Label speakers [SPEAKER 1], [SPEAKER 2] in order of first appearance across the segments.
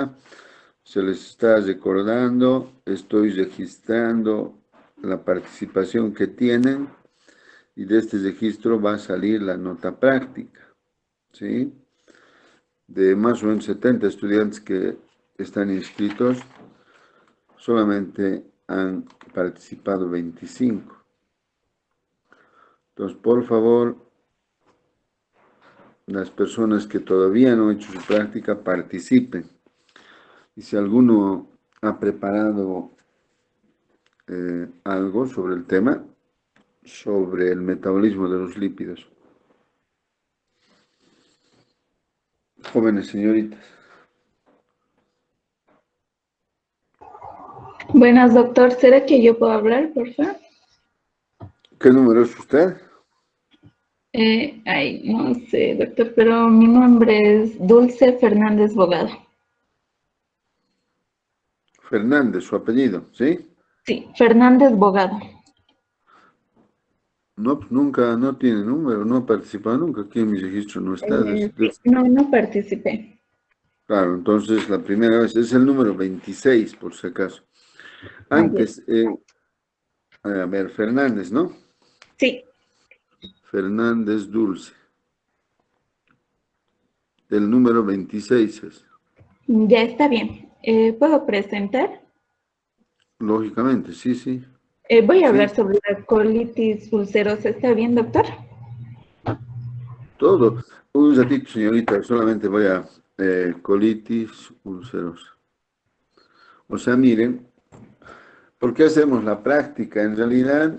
[SPEAKER 1] ulcerosa. Se les está recordando, estoy registrando la participación que tienen y de este registro va a salir la nota práctica, ¿sí? De más o menos 70 estudiantes que están inscritos, solamente han participado 25. Entonces, por favor, las personas que todavía no han hecho su práctica participen. Y si alguno ha preparado algo sobre el tema, sobre el metabolismo de los lípidos. Jóvenes señoritas.
[SPEAKER 2] Buenas, doctor. ¿Será que yo puedo hablar, por favor?
[SPEAKER 1] ¿Qué número es usted?
[SPEAKER 2] No sé, doctor, pero mi nombre es Dulce Fernández Bogado.
[SPEAKER 1] Fernández, su apellido, ¿sí?
[SPEAKER 2] Sí, Fernández Bogado.
[SPEAKER 1] No, pues nunca, no tiene número, no ha participado nunca. Aquí en mi registro no está.
[SPEAKER 2] Sí, no participé.
[SPEAKER 1] Claro, entonces la primera vez es el número 26, por si acaso. Antes, a ver, Fernández, ¿no?
[SPEAKER 2] Sí.
[SPEAKER 1] Fernández Dulce. El número 26 es.
[SPEAKER 2] Ya está bien. ¿Puedo presentar?
[SPEAKER 1] Lógicamente, sí, sí.
[SPEAKER 2] Voy a
[SPEAKER 1] Sí,
[SPEAKER 2] hablar sobre la colitis ulcerosa. ¿Está bien, doctor?
[SPEAKER 1] todo. Un ratito, señorita, solamente voy a colitis ulcerosa. O sea, miren, ¿por qué hacemos la práctica? En realidad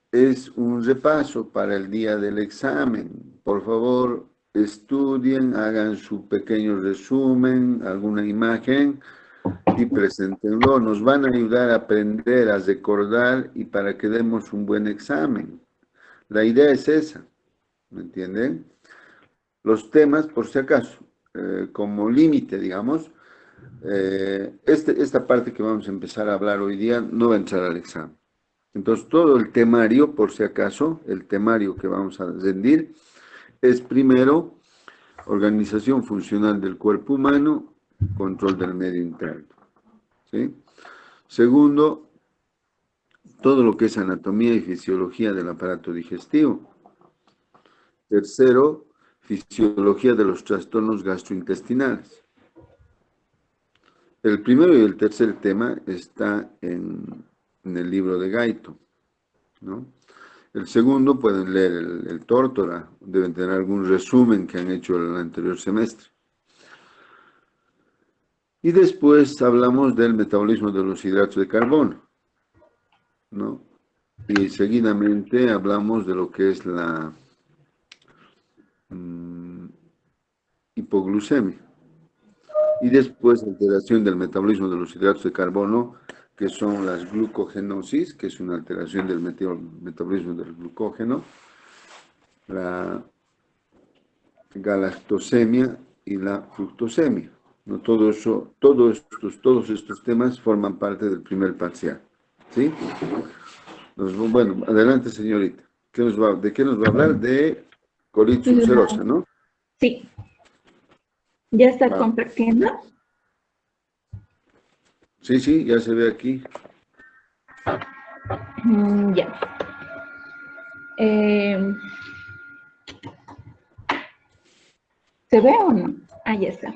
[SPEAKER 1] es un repaso para el día del examen. Por favor, estudien, hagan su pequeño resumen, alguna imagen y preséntenlo. Nos van a ayudar a aprender, a recordar y para que demos un buen examen. La idea es esa, ¿me entienden? Los temas, por si acaso, como límite, digamos, esta parte que vamos a empezar a hablar hoy día no va a entrar al examen. Entonces, todo el temario, por si acaso, el temario que vamos a rendir, es primero, organización funcional del cuerpo humano, control del medio interno. ¿Sí? Segundo, todo lo que es anatomía y fisiología del aparato digestivo. Tercero, fisiología de los trastornos gastrointestinales. El primero y el tercer tema está en el libro de Gaito, ¿no? El segundo pueden leer el Tórtora, deben tener algún resumen que han hecho el anterior semestre. Y después hablamos del metabolismo de los hidratos de carbono, ¿no? Y seguidamente hablamos de lo que es la hipoglucemia. Y después alteración del metabolismo de los hidratos de carbono, que son las glucogenosis, que es una alteración del metabolismo del glucógeno, la galactosemia y la fructosemia. ¿No? Todos estos temas forman parte del primer parcial. ¿Sí? Bueno, adelante, señorita. ¿De qué nos va a hablar? De colitis ulcerosa, ¿no?
[SPEAKER 2] Sí. ¿Ya está
[SPEAKER 1] Va.
[SPEAKER 2] compartiendo?
[SPEAKER 1] Sí, sí, ya se ve aquí.
[SPEAKER 2] Ya. ¿Se ve o no? Ya está.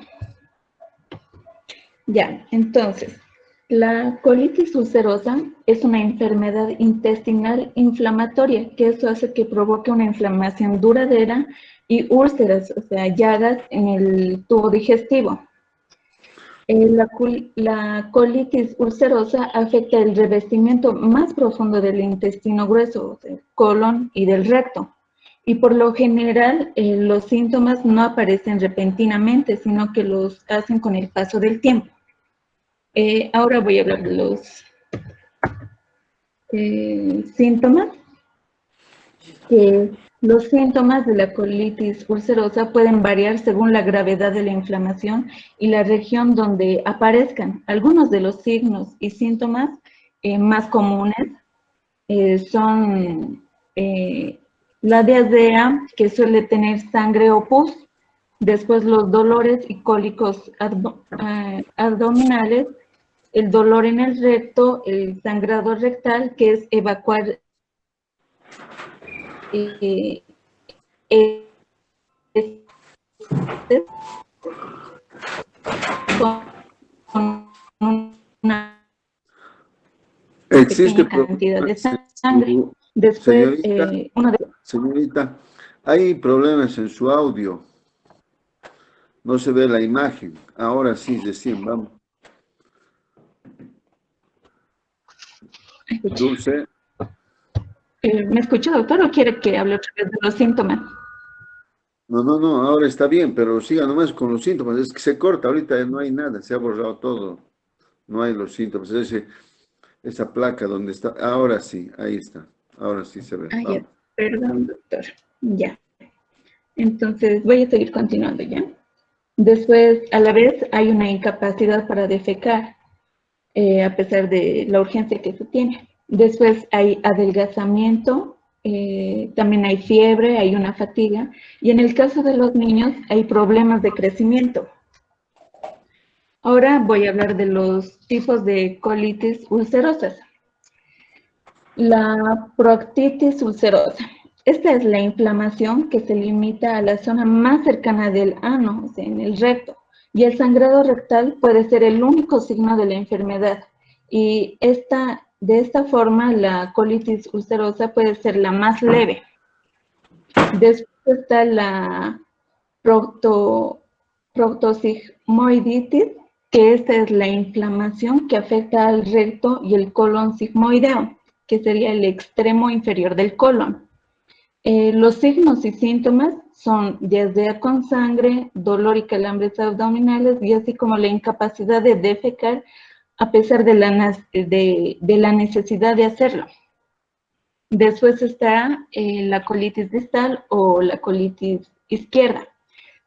[SPEAKER 2] Ya, entonces, la colitis ulcerosa es una enfermedad intestinal inflamatoria, que eso hace que provoque una inflamación duradera y úlceras, o sea, llagas en el tubo digestivo. La colitis ulcerosa afecta el revestimiento más profundo del intestino grueso, del colon y del recto. Y por lo general, los síntomas no aparecen repentinamente, sino que los hacen con el paso del tiempo. Ahora voy a hablar de los síntomas. Los síntomas de la colitis ulcerosa pueden variar según la gravedad de la inflamación y la región donde aparezcan. Algunos de los signos y síntomas más comunes son la diarrea, que suele tener sangre o pus, Después los dolores y cólicos abdominales, el dolor en el recto, el sangrado rectal, que es evacuar eh, heces con una
[SPEAKER 1] Existe
[SPEAKER 2] pequeña cantidad de
[SPEAKER 1] problemas en
[SPEAKER 2] sangre.
[SPEAKER 1] su...
[SPEAKER 2] Después,
[SPEAKER 1] Señorita,
[SPEAKER 2] uno de...
[SPEAKER 1] señorita, hay problemas en su audio. No se ve la imagen. Ahora sí, recién, vamos. Dulce.
[SPEAKER 2] ¿Me escucha, doctor, o quiere que hable otra vez de los síntomas?
[SPEAKER 1] No, no, no, ahora está bien, pero siga nomás con los síntomas. Es que se corta, ahorita no hay nada, se ha borrado todo. No hay los síntomas. Esa placa donde está, ahora sí, ahí está. Ahora sí se ve.
[SPEAKER 2] Ah, ya,
[SPEAKER 1] Vamos.
[SPEAKER 2] perdón, doctor. Ya. Entonces, voy a seguir continuando ya. Después, a la vez, hay una incapacidad para defecar, a pesar de la urgencia que se tiene. Después hay adelgazamiento, también hay fiebre, hay una fatiga, y en el caso de los niños hay problemas de crecimiento. Ahora voy a hablar de los tipos de colitis ulcerosas. La proctitis ulcerosa. Esta es la inflamación que se limita a la zona más cercana del ano, o sea, en el recto, y el sangrado rectal puede ser el único signo de la enfermedad. Y de esta forma, la colitis ulcerosa puede ser la más leve. Después está la proctosigmoiditis, que esta es la inflamación que afecta al recto y el colon sigmoideo, que sería el extremo inferior del colon. Los signos y síntomas son diarrea con sangre, dolor y calambres abdominales, y así como la incapacidad de defecar a pesar de la necesidad de hacerlo. Después está la colitis distal o la colitis izquierda,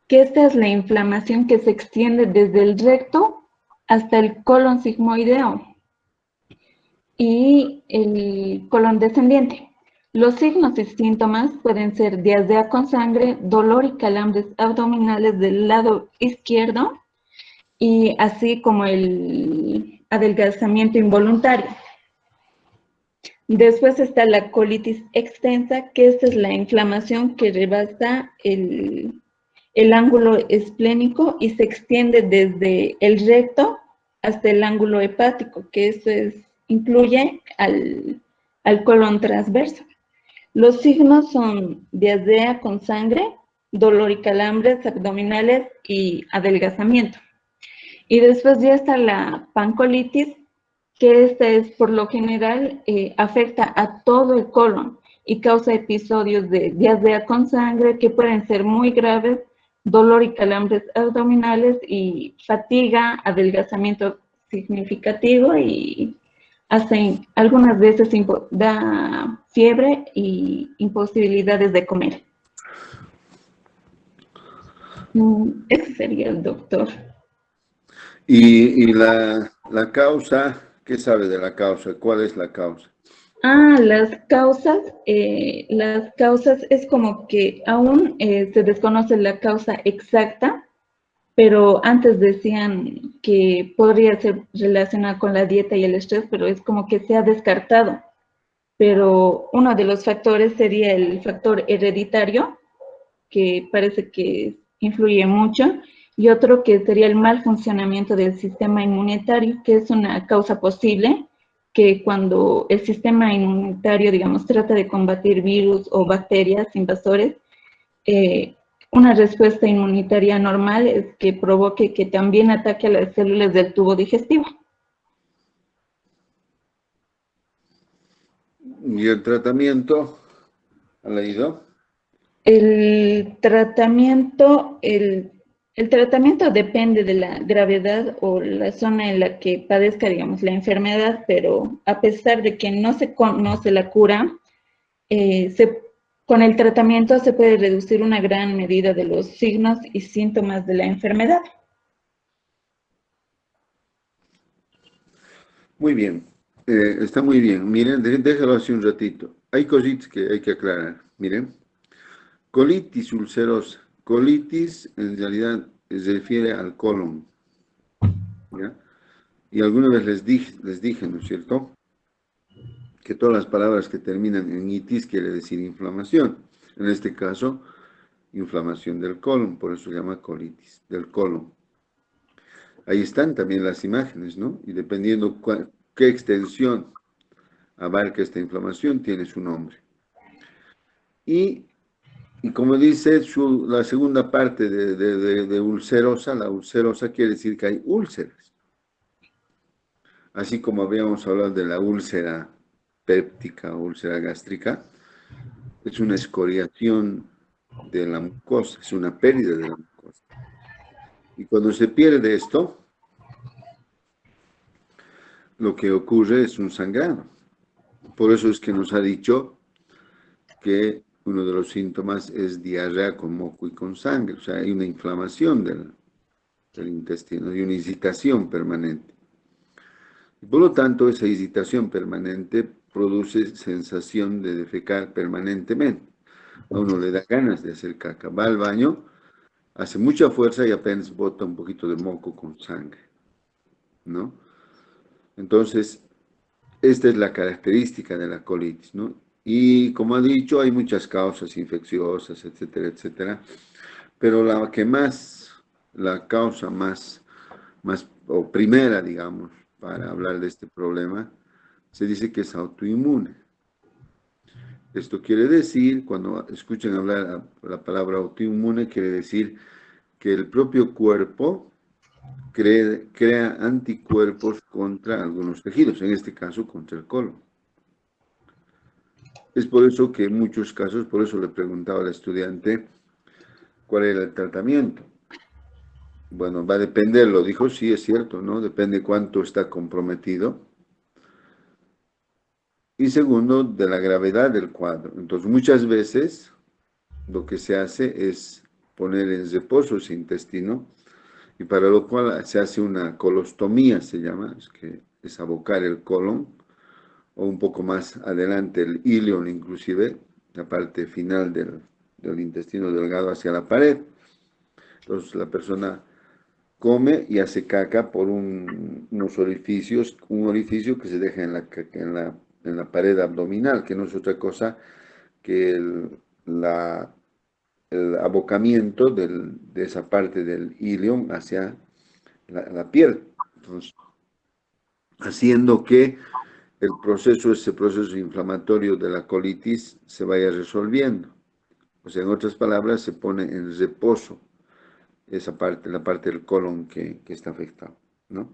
[SPEAKER 2] que esta es la inflamación que se extiende desde el recto hasta el colon sigmoideo y el colon descendiente. Los signos y síntomas pueden ser diarrea con sangre, dolor y calambres abdominales del lado izquierdo, y así como el adelgazamiento involuntario. Después está la colitis extensa, que esta es la inflamación que rebasa el ángulo esplénico y se extiende desde el recto hasta el ángulo hepático, que eso incluye al colon transverso. Los signos son diarrea con sangre, dolor y calambres abdominales y adelgazamiento. Y después ya está la pancolitis, que esta es por lo general afecta a todo el colon y causa episodios de diarrea con sangre que pueden ser muy graves, dolor y calambres abdominales y fatiga, adelgazamiento significativo y algunas veces da fiebre y imposibilidades de comer. Ese sería el doctor.
[SPEAKER 1] Y la causa, ¿qué sabe de la causa? ¿Cuál es la causa?
[SPEAKER 2] Las causas es como que aún se desconoce la causa exacta, pero antes decían que podría ser relacionada con la dieta y el estrés, pero es como que se ha descartado. Pero uno de los factores sería el factor hereditario, que parece que influye mucho, y otro que sería el mal funcionamiento del sistema inmunitario, que es una causa posible, que cuando el sistema inmunitario, digamos, trata de combatir virus o bacterias invasores, eh, una respuesta inmunitaria normal es que provoque que también ataque a las células del tubo digestivo.
[SPEAKER 1] ¿Y el tratamiento? ¿Ha leído?
[SPEAKER 2] El tratamiento, el tratamiento depende de la gravedad o la zona en la que padezca, digamos, la enfermedad, pero a pesar de que no se conoce la cura, con el tratamiento se puede reducir una gran medida de los signos y síntomas de la enfermedad.
[SPEAKER 1] Muy bien, está muy bien. Miren, déjalo así un ratito. Hay cositas que hay que aclarar. Miren, colitis ulcerosa colitis en realidad se refiere al colon, ¿ya? Y alguna vez les dije, ¿no es cierto?, que todas las palabras que terminan en itis quiere decir inflamación. En este caso, inflamación del colon, por eso se llama colitis, del colon. Ahí están también las imágenes, ¿no? Y dependiendo qué extensión abarca esta inflamación, tiene su nombre. Y como dice la segunda parte de ulcerosa, la ulcerosa quiere decir que hay úlceras. Así como habíamos hablado de la úlcera péptica o úlcera gástrica, es una escoriación de la mucosa, es una pérdida de la mucosa. Y cuando se pierde esto, lo que ocurre es un sangrado. Por eso es que nos ha dicho que uno de los síntomas es diarrea con moco y con sangre. O sea, hay una inflamación del intestino y una irritación permanente. Y por lo tanto, esa irritación permanente produce sensación de defecar permanentemente. A uno le da ganas de hacer caca. Va al baño, hace mucha fuerza y apenas bota un poquito de moco con sangre, ¿no? Entonces, esta es la característica de la colitis, ¿no? Y como ha dicho, hay muchas causas infecciosas, etcétera, etcétera. Pero la causa más o primera, digamos, para hablar de este problema, se dice que es autoinmune. Esto quiere decir, cuando escuchen hablar la palabra autoinmune, quiere decir que el propio cuerpo crea anticuerpos contra algunos tejidos, en este caso contra el colon. Es por eso que en muchos casos, por eso le preguntaba al estudiante cuál era el tratamiento. Bueno, va a depender, lo dijo, sí, es cierto, ¿no? Depende cuánto está comprometido. Y segundo, de la gravedad del cuadro. Entonces, muchas veces lo que se hace es poner en reposo ese intestino y para lo cual se hace una colostomía, se llama, que es abocar el colon o un poco más adelante el ilion inclusive, la parte final del intestino delgado hacia la pared. Entonces la persona come y hace caca por unos orificios, un orificio que se deja en la pared abdominal, que no es otra cosa que el abocamiento de esa parte del ilion hacia la piel. Entonces, haciendo que ese proceso inflamatorio de la colitis se vaya resolviendo. O sea, en otras palabras, se pone en reposo esa parte, la parte del colon que está afectado, ¿no?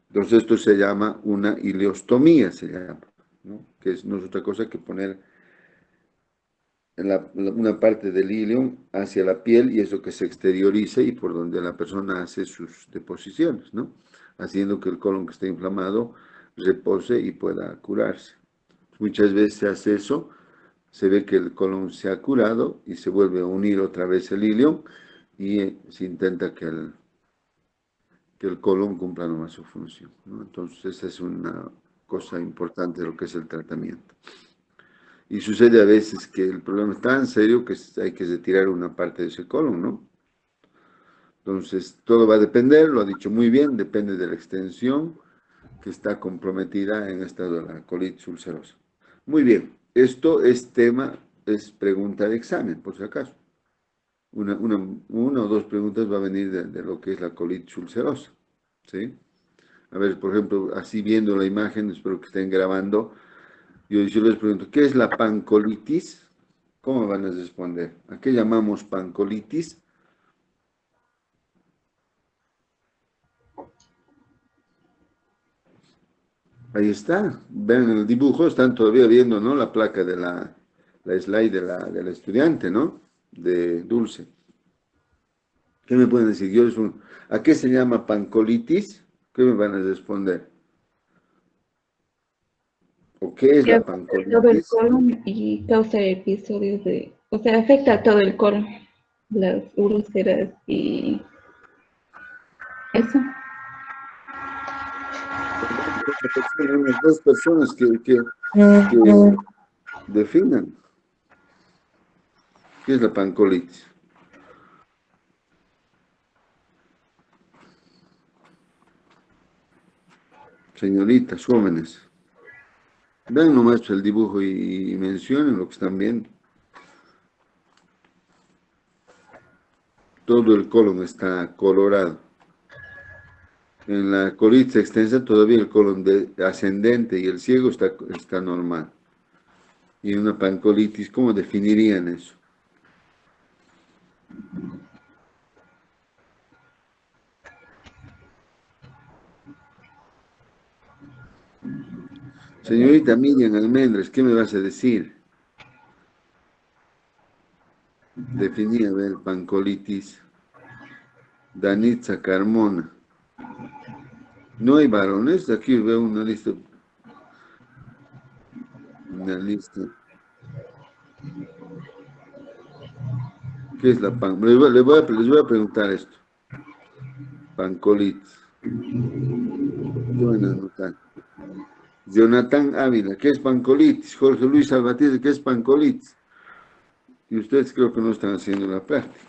[SPEAKER 1] Entonces esto se llama una ileostomía, se llama, ¿no? Que no es otra cosa que poner una parte del ilion hacia la piel y eso que se exteriorice y por donde la persona hace sus deposiciones, ¿no? Haciendo que el colon que está inflamado repose y pueda curarse. Muchas veces se hace eso, se ve que el colon se ha curado y se vuelve a unir otra vez el ilion y se intenta que el colon cumpla nomás su función, ¿no? Entonces esa es una cosa importante de lo que es el tratamiento. Y sucede a veces que el problema es tan serio que hay que retirar una parte de ese colon, ¿no? Entonces todo va a depender, lo ha dicho muy bien, depende de la extensión que está comprometida en estado de la colitis ulcerosa. Muy bien, esto es pregunta de examen, por si acaso. Una o dos preguntas va a venir de lo que es la colitis ulcerosa, ¿sí? A ver, por ejemplo, así viendo la imagen, espero que estén grabando, yo les pregunto, ¿qué es la pancolitis? ¿Cómo van a responder? ¿A qué llamamos pancolitis? Ahí está, ven el dibujo, están todavía viendo, ¿no? La placa de la slide de la estudiante, ¿no? De Dulce. ¿Qué me pueden decir? ¿A qué se llama pancolitis? ¿Qué me van a responder? ¿O qué es
[SPEAKER 2] Que
[SPEAKER 1] la
[SPEAKER 2] afecta todo el
[SPEAKER 1] pancolitis?
[SPEAKER 2] colon y causa episodios o sea, afecta a todo el colon, las úlceras y eso.
[SPEAKER 1] Unas dos personas que definan qué es la pancolitis. señoritas, jóvenes. Vean nomás el dibujo y mencionen lo que están viendo. Todo el colon está colorado. En la colitis extensa todavía el colon ascendente y el ciego está normal. Y en una pancolitis, ¿cómo definirían eso? Señorita Miriam Almendras, ¿qué me vas a decir? Definí, a ver, pancolitis. Danitza Carmona. No hay varones, aquí veo una lista. Una lista. ¿Qué es la pancolitis? Les voy a preguntar esto. Pancolitis. Bueno, anotar. Jonathan Ávila, ¿qué es pancolitis? Jorge Luis Salvatierra, ¿qué es pancolitis? Y ustedes creo que no están haciendo la práctica.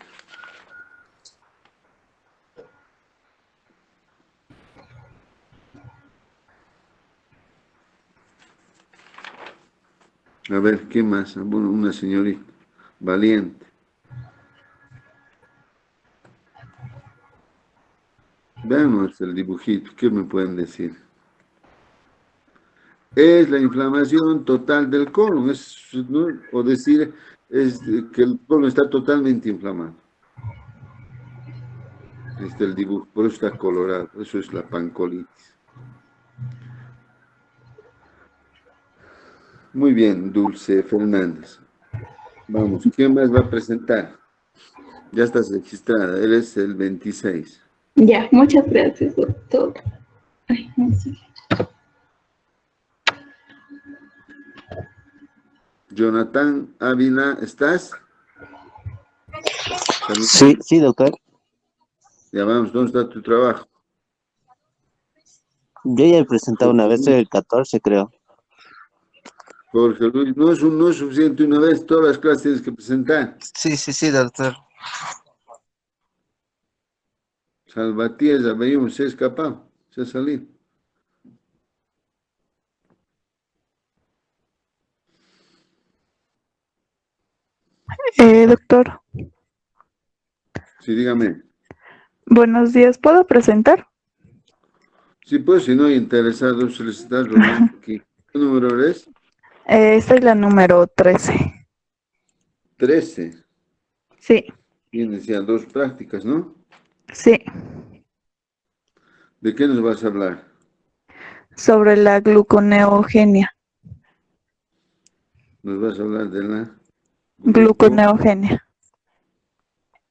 [SPEAKER 1] A ver, ¿qué más? Bueno, una señorita, valiente. Veamos el dibujito, ¿qué me pueden decir? Es la inflamación total del colon, ¿no? O decir es que el colon está totalmente inflamado. Este es el dibujo, por eso está colorado, eso es la pancolitis. Muy bien, Dulce Fernández. Vamos, ¿quién más va a presentar? Ya estás registrada, eres el 26.
[SPEAKER 2] Ya, muchas gracias, doctor. Ay, no sé.
[SPEAKER 1] Jonathan Ávila, ¿estás?
[SPEAKER 3] Sí, sí, doctor.
[SPEAKER 1] Ya vamos, ¿dónde está tu trabajo?
[SPEAKER 3] Yo ya he presentado una vez, soy el 14, creo.
[SPEAKER 1] Jorge Luis, no es suficiente una vez, todas las clases tienes que presentar.
[SPEAKER 3] Sí, doctor.
[SPEAKER 1] Salvatierra, veíamos, se ha escapado, se ha salido.
[SPEAKER 4] Doctor,
[SPEAKER 1] Sí, dígame.
[SPEAKER 4] buenos días. ¿Puedo presentar?
[SPEAKER 1] Sí, pues, si no hay interesados, se les está reuniendo aquí. ¿Qué número eres?
[SPEAKER 4] Esta es la número 13.
[SPEAKER 1] 13.
[SPEAKER 4] Sí,
[SPEAKER 1] Tienes ya 2 prácticas, ¿no?
[SPEAKER 4] sí.
[SPEAKER 1] ¿De qué nos vas a hablar?
[SPEAKER 4] Sobre la gluconeogenia.
[SPEAKER 1] Nos vas a hablar de la
[SPEAKER 4] Gluconeogenia.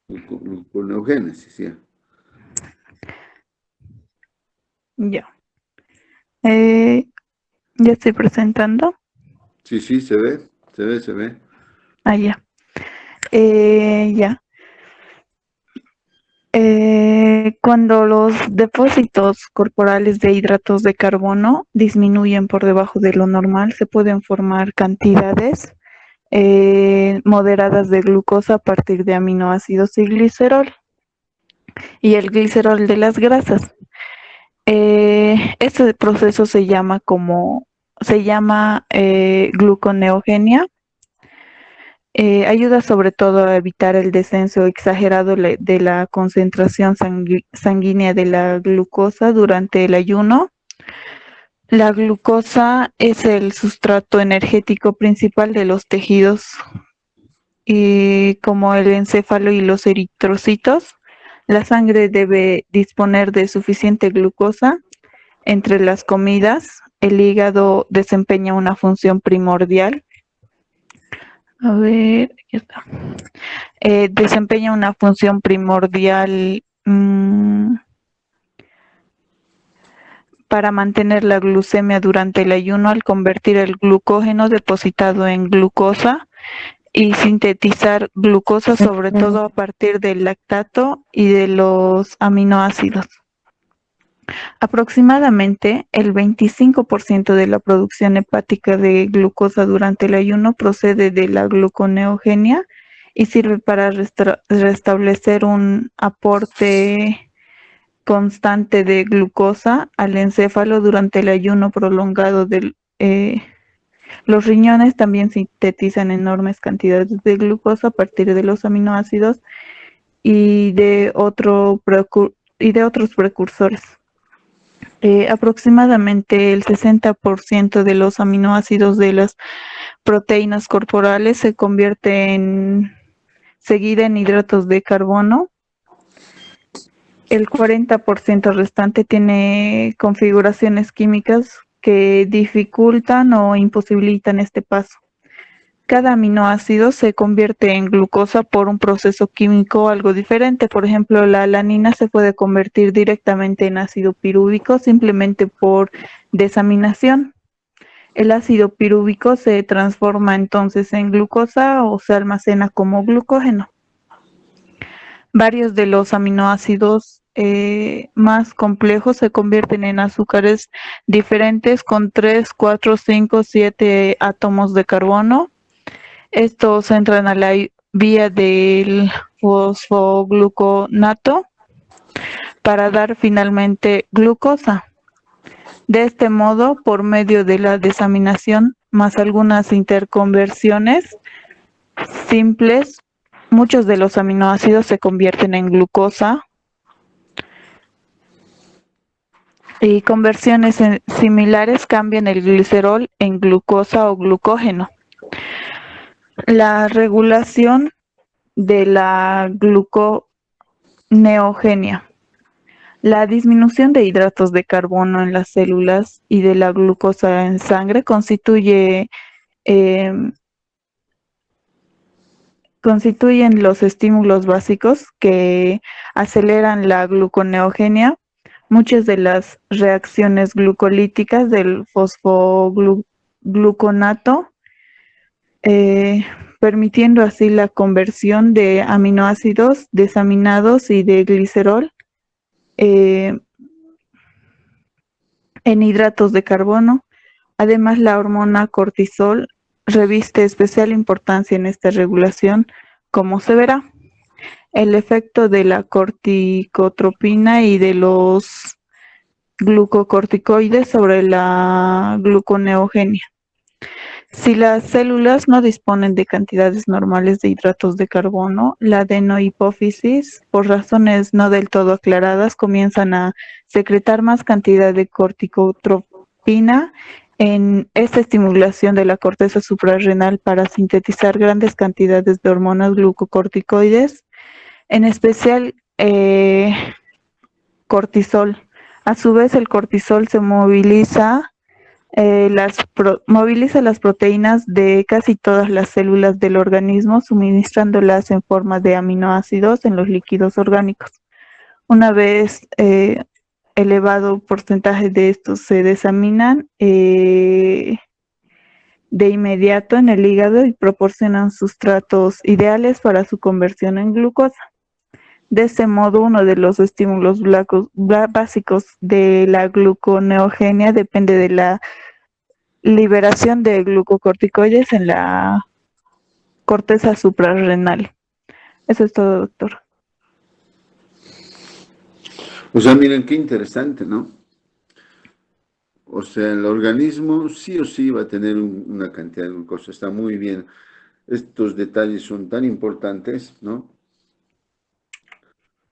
[SPEAKER 1] gluconeogénesis, ¿sí?
[SPEAKER 4] Ya. Ya estoy presentando.
[SPEAKER 1] Sí, se ve, se ve.
[SPEAKER 4] Ah, ya. Ya. Cuando los depósitos corporales de hidratos de carbono disminuyen por debajo de lo normal, se pueden formar cantidades moderadas de glucosa a partir de aminoácidos y glicerol. Y el glicerol de las grasas. Este proceso se llama gluconeogenia. Ayuda sobre todo a evitar el descenso exagerado de la concentración sanguínea de la glucosa durante el ayuno. La glucosa es el sustrato energético principal de los tejidos como el encéfalo y los eritrocitos. La sangre debe disponer de suficiente glucosa entre las comidas. El hígado desempeña una función primordial. A ver, aquí está. Desempeña una función primordial para mantener la glucemia durante el ayuno al convertir el glucógeno depositado en glucosa y sintetizar glucosa sobre todo a partir del lactato y de los aminoácidos. Aproximadamente el 25% de la producción hepática de glucosa durante el ayuno procede de la gluconeogenia y sirve para restablecer un aporte constante de glucosa al encéfalo durante el ayuno prolongado los riñones también sintetizan enormes cantidades de glucosa a partir de los aminoácidos y de otros precursores. Aproximadamente el 60% de los aminoácidos de las proteínas corporales se convierte seguida en hidratos de carbono. El 40% restante tiene configuraciones químicas que dificultan o imposibilitan este paso. Cada aminoácido se convierte en glucosa por un proceso químico algo diferente. Por ejemplo, la alanina se puede convertir directamente en ácido pirúvico simplemente por desaminación. El ácido pirúvico se transforma entonces en glucosa o se almacena como glucógeno. Varios de los aminoácidos más complejos se convierten en azúcares diferentes con 3, 4, 5, 7 átomos de carbono. Estos entran a la vía del fosfogluconato para dar finalmente glucosa. De este modo, por medio de la desaminación más algunas interconversiones simples, muchos de los aminoácidos se convierten en glucosa y conversiones similares cambian el glicerol en glucosa o glucógeno. La regulación de la gluconeogenia. La disminución de hidratos de carbono en las células y de la glucosa en sangre constituyen los estímulos básicos que aceleran la gluconeogenia. Muchas de las reacciones glucolíticas del fosfogluconato, permitiendo así la conversión de aminoácidos desaminados y de glicerol en hidratos de carbono. Además, la hormona cortisol reviste especial importancia en esta regulación, como se verá. El efecto de la corticotropina y de los glucocorticoides sobre la gluconeogenia. Si las células no disponen de cantidades normales de hidratos de carbono, la adenohipófisis, por razones no del todo aclaradas, comienzan a secretar más cantidad de corticotropina en esta estimulación de la corteza suprarrenal para sintetizar grandes cantidades de hormonas glucocorticoides, en especial cortisol. A su vez, el cortisol se moviliza las proteínas de casi todas las células del organismo, suministrándolas en forma de aminoácidos en los líquidos orgánicos. Una vez elevado porcentaje de estos se desaminan de inmediato en el hígado y proporcionan sustratos ideales para su conversión en glucosa. De este modo, uno de los estímulos básicos de la gluconeogenia depende de la liberación de glucocorticoides en la corteza suprarrenal. Eso es todo, doctor.
[SPEAKER 1] O sea, miren qué interesante, ¿no? O sea, el organismo sí o sí va a tener una cantidad de glucosa, está muy bien. Estos detalles son tan importantes, ¿no?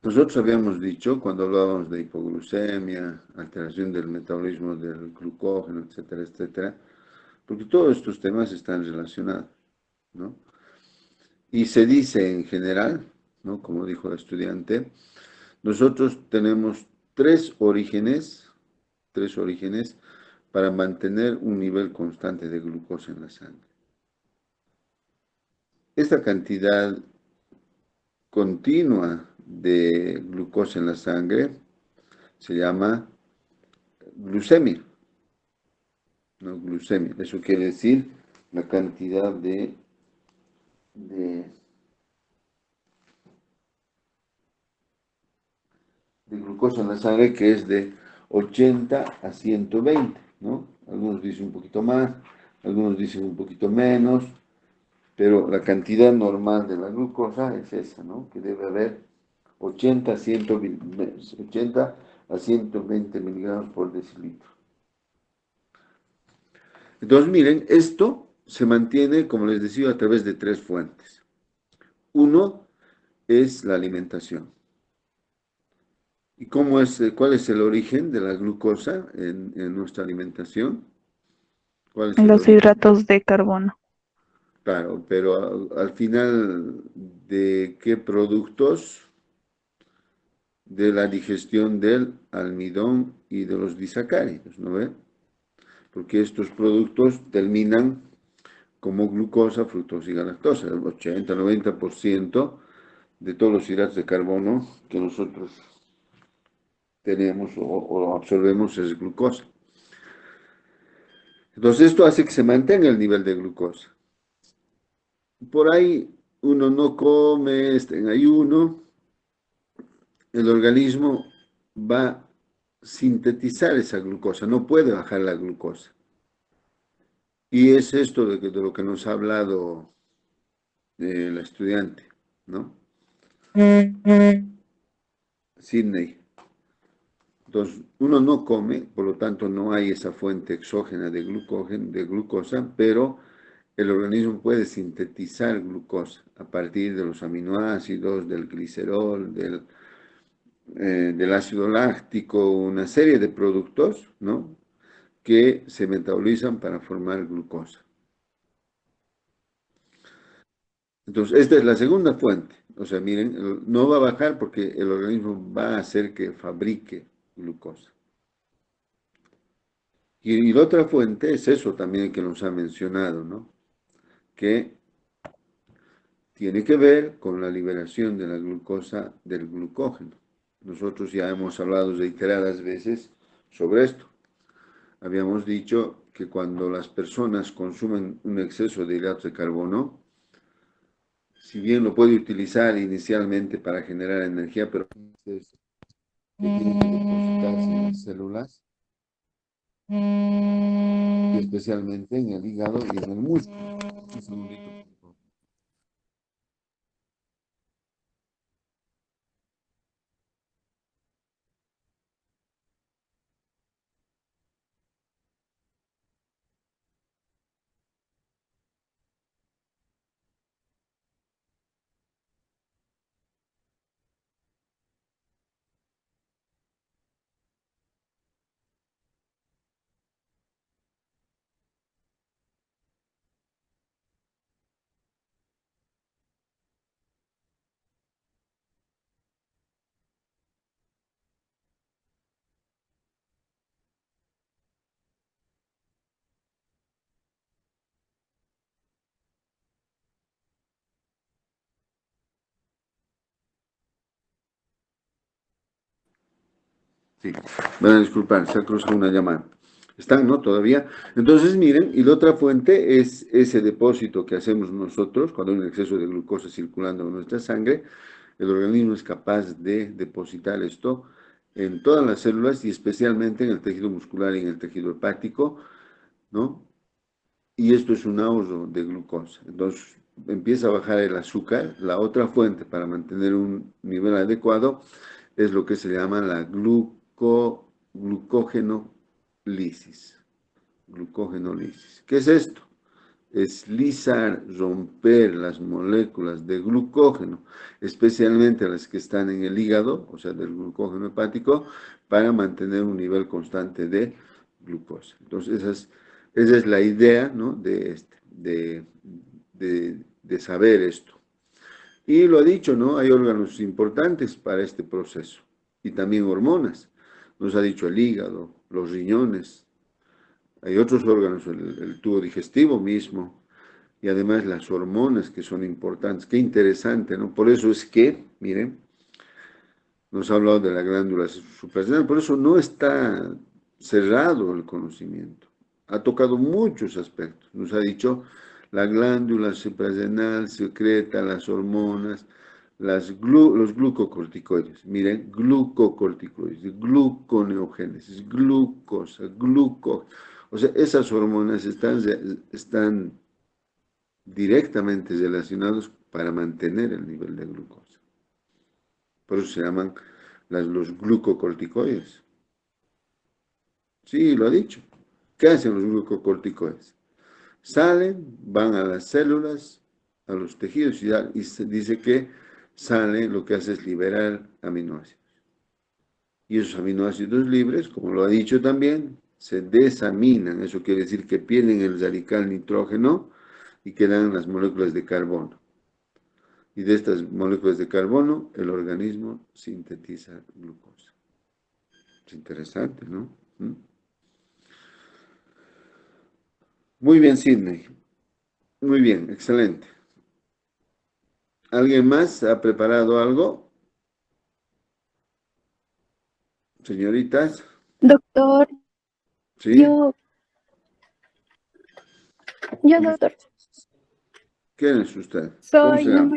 [SPEAKER 1] Nosotros habíamos dicho, cuando hablábamos de hipoglucemia, alteración del metabolismo del glucógeno, etcétera, etcétera, porque todos estos temas están relacionados, ¿no? Y se dice en general, ¿no? Como dijo el estudiante, nosotros tenemos tres orígenes para mantener un nivel constante de glucosa en la sangre. Esta cantidad continua de glucosa en la sangre se llama glucemia, ¿no? Glucemia, eso quiere decir la cantidad de glucosa en la sangre que es de 80 a 120, ¿no? Algunos dicen un poquito más, algunos dicen un poquito menos, pero la cantidad normal de la glucosa es esa, ¿no? Que debe haber 80 a 80 a 120 miligramos por decilitro. Entonces, miren, esto se mantiene, como les decía, a través de tres fuentes. Uno es la alimentación. ¿Y cuál es el origen de la glucosa en nuestra alimentación? ¿Cuál es el
[SPEAKER 4] Los
[SPEAKER 1] origen?
[SPEAKER 4] hidratos de carbono.
[SPEAKER 1] Claro, pero al final, ¿de qué productos? De la digestión del almidón y de los disacáridos, ¿no ve? Porque estos productos terminan como glucosa, fructosa y galactosa. El 80-90% de todos los hidratos de carbono que nosotros tenemos o absorbemos es glucosa. Entonces esto hace que se mantenga el nivel de glucosa. Por ahí uno no come, está en ayuno, el organismo va a sintetizar esa glucosa, no puede bajar la glucosa. Y es esto de lo que nos ha hablado la estudiante, ¿no? Sydney. Entonces, uno no come, por lo tanto no hay esa fuente exógena de glucosa, pero el organismo puede sintetizar glucosa a partir de los aminoácidos, del glicerol, del ácido láctico, una serie de productos, ¿no? Que se metabolizan para formar glucosa. Entonces, esta es la segunda fuente. O sea, miren, no va a bajar porque el organismo va a hacer que fabrique glucosa. Y la otra fuente es eso también que nos ha mencionado, ¿no? Que tiene que ver con la liberación de la glucosa del glucógeno. Nosotros ya hemos hablado reiteradas veces sobre esto. Habíamos dicho que cuando las personas consumen un exceso de hidratos de carbono, si bien lo puede utilizar inicialmente para generar energía, pero entonces tiene que depositarse en las células y especialmente en el hígado y en el músculo. Un segundito, por favor. Sí, van a disculpar, se ha cruzado una llamada. Están, ¿no? Todavía. Entonces, miren, y la otra fuente es ese depósito que hacemos nosotros cuando hay un exceso de glucosa circulando en nuestra sangre. El organismo es capaz de depositar esto en todas las células y especialmente en el tejido muscular y en el tejido hepático, ¿no? Y esto es un ahorro de glucosa. Entonces, empieza a bajar el azúcar. La otra fuente para mantener un nivel adecuado es lo que se llama la glucógenolisis. Glucógenolisis. ¿Qué es esto? Es lisar, romper las moléculas de glucógeno, especialmente las que están en el hígado, o sea, del glucógeno hepático, para mantener un nivel constante de glucosa. Entonces, esa es la idea, ¿no? de saber esto. Y lo ha dicho, ¿no? Hay órganos importantes para este proceso y también hormonas. Nos ha dicho el hígado, los riñones, hay otros órganos, el tubo digestivo mismo, y además las hormonas que son importantes. Qué interesante, ¿no? Por eso es que, miren, nos ha hablado de la glándula suprarrenal, por eso no está cerrado el conocimiento. Ha tocado muchos aspectos. Nos ha dicho la glándula suprarrenal secreta las hormonas, los glucocorticoides. Miren, glucocorticoides, gluconeogénesis, glucosa, O sea, esas hormonas están directamente relacionadas para mantener el nivel de glucosa. Por eso se llaman los glucocorticoides. Sí, lo ha dicho. ¿Qué hacen los glucocorticoides? Salen, van a las células, a los tejidos y se dice que sale, lo que hace es liberar aminoácidos. Y esos aminoácidos libres, como lo ha dicho también, se desaminan. Eso quiere decir que pierden el radical nitrógeno y quedan las moléculas de carbono. Y de estas moléculas de carbono, el organismo sintetiza glucosa. Es interesante, ¿no? Muy bien, Sidney. Muy bien, excelente. ¿Alguien más ha preparado algo? Señoritas,
[SPEAKER 5] Doctor,
[SPEAKER 1] ¿sí?
[SPEAKER 5] doctor,
[SPEAKER 1] ¿Quién es usted? ¿Cómo
[SPEAKER 5] soy
[SPEAKER 1] se llama?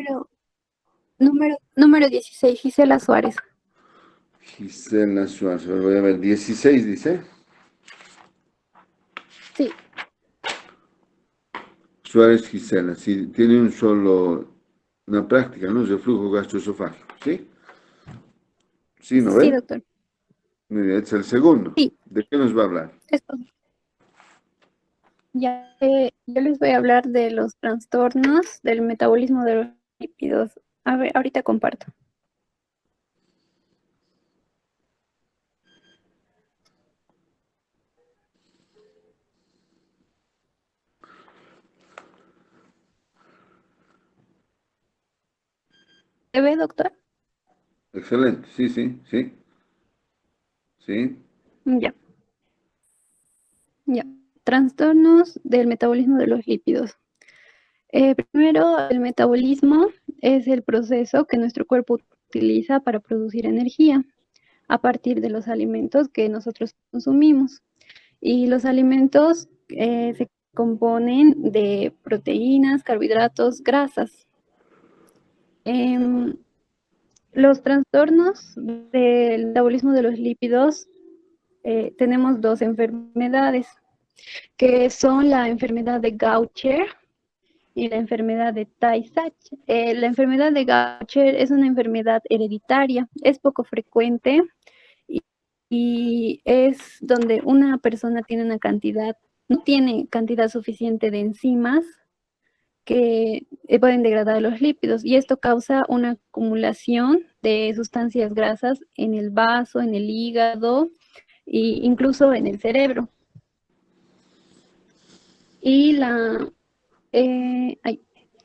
[SPEAKER 5] número 16, Gisela Suárez.
[SPEAKER 1] Gisela Suárez. Voy a ver, 16 dice.
[SPEAKER 5] Sí,
[SPEAKER 1] Suárez Gisela. Sí, tiene una práctica, ¿no? Reflujo gastroesofágico, ¿sí? Sí, ¿no
[SPEAKER 5] sí,
[SPEAKER 1] ve?
[SPEAKER 5] doctor.
[SPEAKER 1] Muy bien, es el segundo.
[SPEAKER 5] Sí,
[SPEAKER 1] ¿De qué nos va a hablar?
[SPEAKER 5] esto. Ya, yo les voy a hablar de los trastornos del metabolismo de los lípidos. A ver, ahorita comparto. ¿Se ve, doctor?
[SPEAKER 1] Excelente, sí, sí, sí, sí.
[SPEAKER 5] Ya, ya. Trastornos del metabolismo de los lípidos. Primero, el metabolismo es el proceso que nuestro cuerpo utiliza para producir energía a partir de los alimentos que nosotros consumimos. Y los alimentos se componen de proteínas, carbohidratos, grasas. Em, los trastornos del metabolismo de los lípidos, tenemos dos enfermedades, que son la enfermedad de Gaucher y la enfermedad de Tay-Sachs. La enfermedad de Gaucher es una enfermedad hereditaria, es poco frecuente y es donde una persona tiene no tiene cantidad suficiente de enzimas que pueden degradar los lípidos y esto causa una acumulación de sustancias grasas en el vaso, en el hígado e incluso en el cerebro. Y la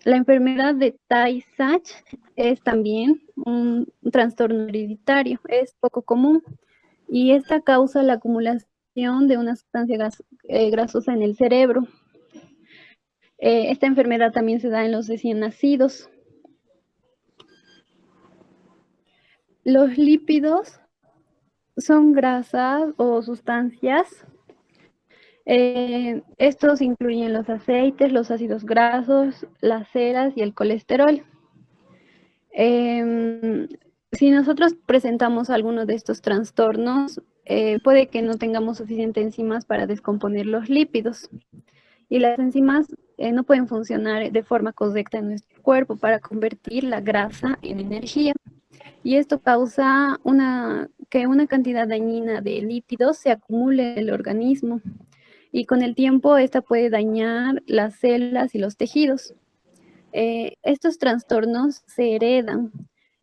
[SPEAKER 5] enfermedad de Tay-Sachs es también un trastorno hereditario, es poco común y esta causa la acumulación de una sustancia grasosa en el cerebro. Esta enfermedad también se da en los recién nacidos. Los lípidos son grasas o sustancias. Estos incluyen los aceites, los ácidos grasos, las ceras y el colesterol. Si nosotros presentamos alguno de estos trastornos, puede que no tengamos suficientes enzimas para descomponer los lípidos. Y las enzimas no pueden funcionar de forma correcta en nuestro cuerpo para convertir la grasa en energía. Y esto causa que una cantidad dañina de lípidos se acumule en el organismo. Y con el tiempo esta puede dañar las células y los tejidos. Estos trastornos se heredan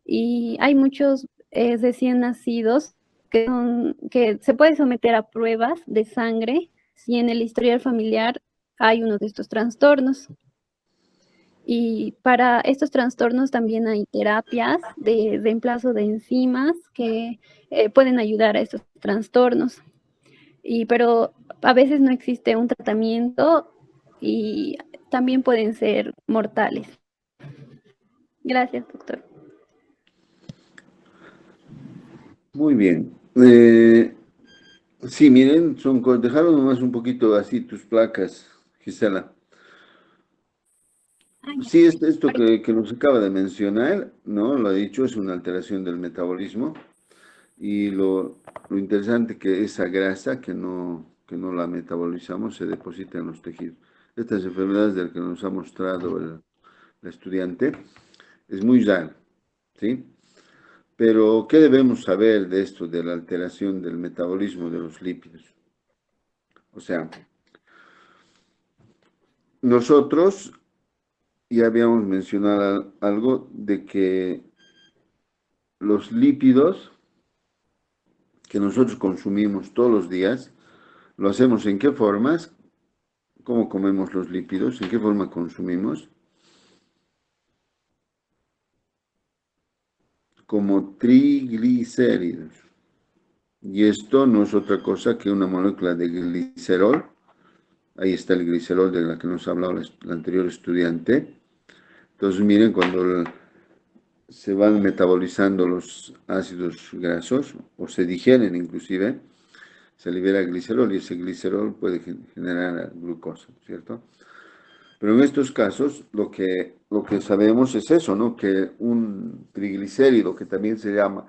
[SPEAKER 5] y hay muchos recién nacidos que se puede someter a pruebas de sangre si en el historial familiar hay uno de estos trastornos. Y para estos trastornos también hay terapias de reemplazo de enzimas que pueden ayudar a estos trastornos. Pero a veces no existe un tratamiento y también pueden ser mortales. Gracias, doctor.
[SPEAKER 1] Muy bien. Sí, miren, dejaron nomás un poquito así tus placas, Gisela. Sí, esto que nos acaba de mencionar, ¿no? Lo ha dicho, es una alteración del metabolismo. Y lo interesante que esa grasa que no la metabolizamos se deposita en los tejidos. Estas enfermedades del que nos ha mostrado el estudiante es muy raro, ¿sí? Pero, ¿qué debemos saber de esto, de la alteración del metabolismo de los lípidos? O sea, nosotros ya habíamos mencionado algo de que los lípidos que nosotros consumimos todos los días, lo hacemos en qué formas, cómo comemos los lípidos, en qué forma consumimos, como triglicéridos. Y esto no es otra cosa que una molécula de glicerol. Ahí está el glicerol de la que nos ha hablado el anterior estudiante. Entonces miren, cuando se van metabolizando los ácidos grasos, o se digieren inclusive, se libera glicerol y ese glicerol puede generar glucosa, ¿cierto? Pero en estos casos lo que sabemos es eso, ¿no? Que un triglicérido, que también se llama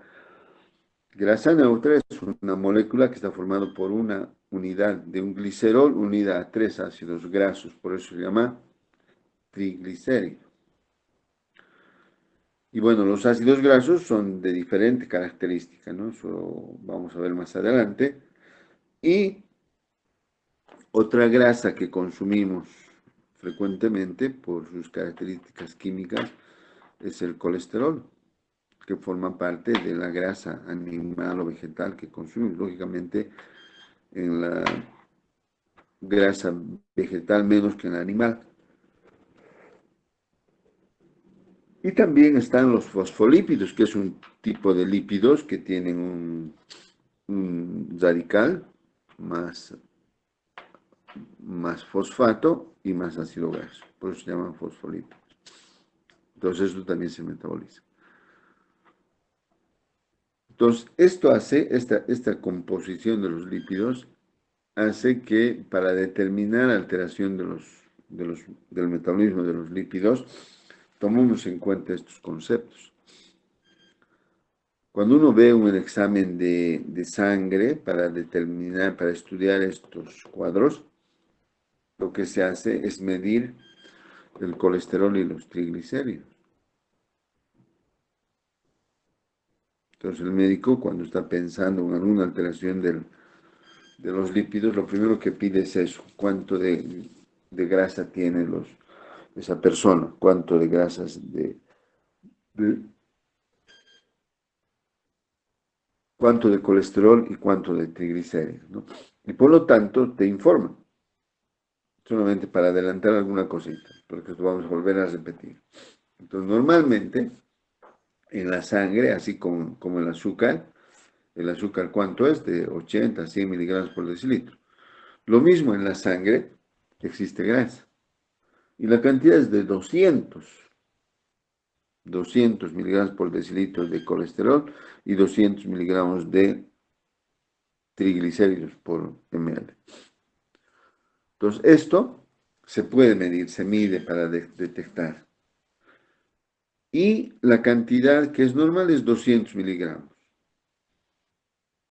[SPEAKER 1] grasa neutra, es una molécula que está formada por una unidad de un glicerol unida a 3 ácidos grasos, por eso se llama triglicérido. Y bueno, los ácidos grasos son de diferente característica, ¿no? Eso vamos a ver más adelante. Y otra grasa que consumimos frecuentemente por sus características químicas es el colesterol, que forma parte de la grasa animal o vegetal que consumimos. Lógicamente, en la grasa vegetal menos que en la animal. Y también están los fosfolípidos, que es un tipo de lípidos que tienen un radical más fosfato y más ácido graso. Por eso se llaman fosfolípidos. Entonces, esto también se metaboliza. Entonces, esto hace, esta composición de los lípidos, hace que para determinar alteración del metabolismo de los lípidos, tomemos en cuenta estos conceptos. Cuando uno ve un examen de sangre para determinar, para estudiar estos cuadros, lo que se hace es medir el colesterol y los triglicéridos. Entonces el médico, cuando está pensando en alguna alteración de los lípidos, lo primero que pide es eso, cuánto de grasa tiene esa persona, cuánto de grasas cuánto de colesterol y cuánto de triglicéridos, ¿no? Y por lo tanto te informa, solamente para adelantar alguna cosita, porque esto vamos a volver a repetir. Entonces normalmente en la sangre, así como el azúcar ¿cuánto es? De 80 a 100 miligramos por decilitro. Lo mismo en la sangre existe grasa. Y la cantidad es de 200 miligramos por decilitro de colesterol y 200 miligramos de triglicéridos por ml. Entonces, esto se puede medir, se mide para detectar. Y la cantidad que es normal es 200 miligramos.